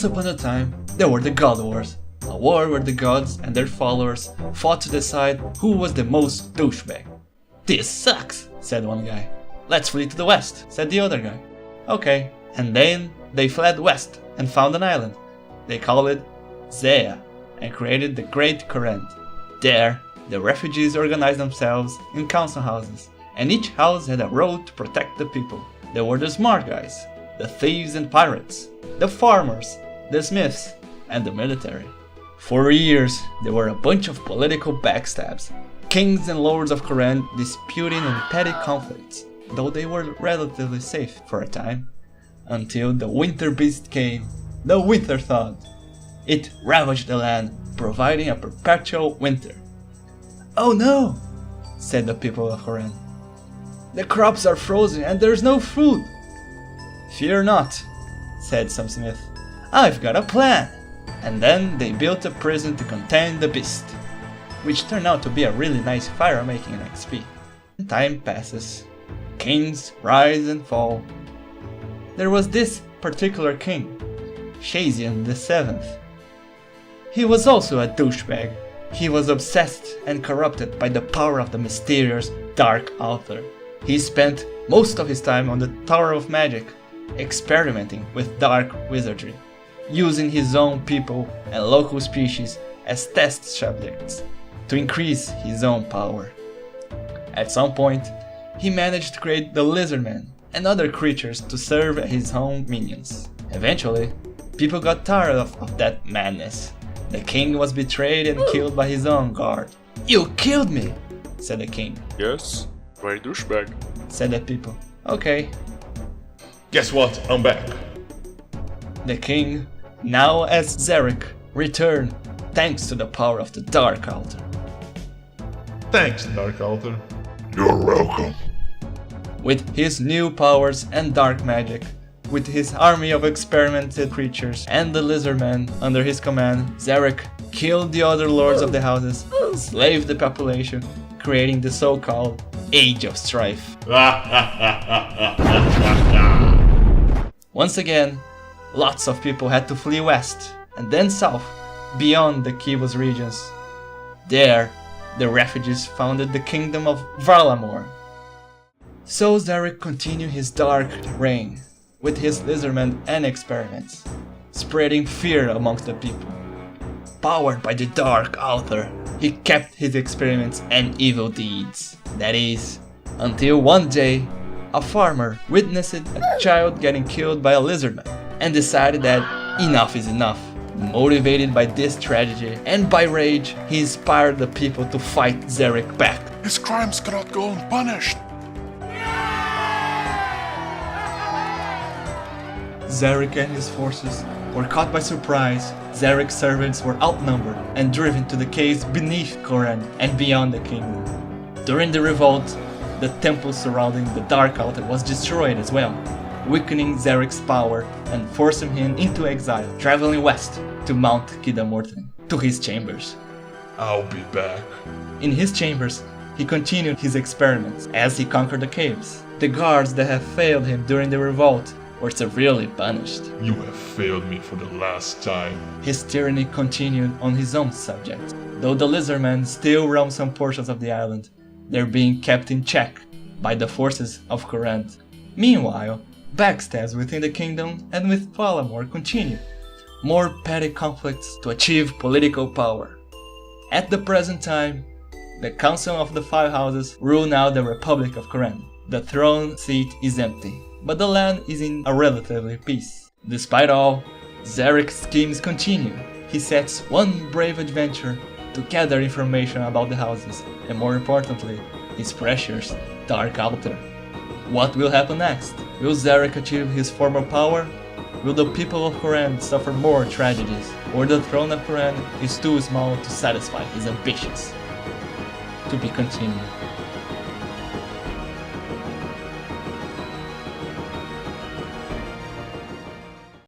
Once upon a time, there were the God Wars, a war where the gods and their followers fought to decide who was the most douchebag. "This sucks," said one guy. "Let's flee to the west," said the other guy. Okay, and then they fled west and found an island. They called it Zea and created the Great Kourend. There, the refugees organized themselves in council houses, and each house had a role to protect the people. There were the smart guys, the thieves and pirates, the farmers, the smiths, and the military. For years, there were a bunch of political backstabs, kings and lords of Kourend disputing in petty conflicts, though they were relatively safe for a time, until the winter beast came, the winter thaw. It ravaged the land, providing a perpetual winter. "Oh no," said the people of Kourend. "The crops are frozen and there's no food." "Fear not," said some smith. "I've got a plan." And then they built a prison to contain the beast, which turned out to be a really nice fire making XP. Time passes. Kings rise and fall. There was this particular king, Shazian VII. He was also a douchebag. He was obsessed and corrupted by the power of the mysterious Dark Author. He spent most of his time on the Tower of Magic, experimenting with dark wizardry, using his own people and local species as test subjects to increase his own power. At some point, he managed to create the Lizardmen and other creatures to serve as his own minions. Eventually, people got tired of that madness. The king was betrayed and killed by his own guard. "You killed me," said the king. Yes, very douchebag, said the people. "Okay." Guess what? I'm back. The king, now as Zarek, returned thanks to the power of the Dark Altar. Thanks, Dark Altar. You're welcome. With his new powers and dark magic, with his army of experimented creatures and the Lizardmen under his command, Zarek killed the other lords of the houses, enslaved the population, creating the so-called Age of Strife. Once again, lots of people had to flee west and then south, beyond the Kibos regions. There, the refugees founded the kingdom of Varlamore. So Zarek continued his dark reign, with his lizardmen and experiments, spreading fear amongst the people. Powered by the Dark Author, he kept his experiments and evil deeds. That is, until one day, a farmer witnessed a child getting killed by a lizardman and decided that enough is enough. Motivated by this tragedy and by rage, he inspired the people to fight Zarek back. His crimes cannot go unpunished. Zarek and his forces were caught by surprise. Zarek's servants were outnumbered and driven to the caves beneath Kourend and beyond the kingdom. During the revolt, the temple surrounding the Dark Altar was destroyed as well, weakening Zarek's power and forcing him into exile, traveling west to Mount Kidamorten, to his chambers. I'll be back. In his chambers, he continued his experiments as he conquered the caves. The guards that had failed him during the revolt were severely punished. You have failed me for the last time. His tyranny continued on his own subjects. Though the Lizardmen still roam some portions of the island, they're being kept in check by the forces of Kourend. Meanwhile, backstabs within the kingdom and with Valamor continue. More petty conflicts to achieve political power. At the present time, the Council of the Five Houses rule now the Republic of Kourend. The throne seat is empty, but the land is in a relatively peace. Despite all, Zarek's schemes continue. He sets one brave adventure to gather information about the houses, and more importantly, his precious Dark Altar. What will happen next? Will Zarek achieve his former power? Will the people of Kourend suffer more tragedies? Or the throne of Kourend is too small to satisfy his ambitions? To be continued.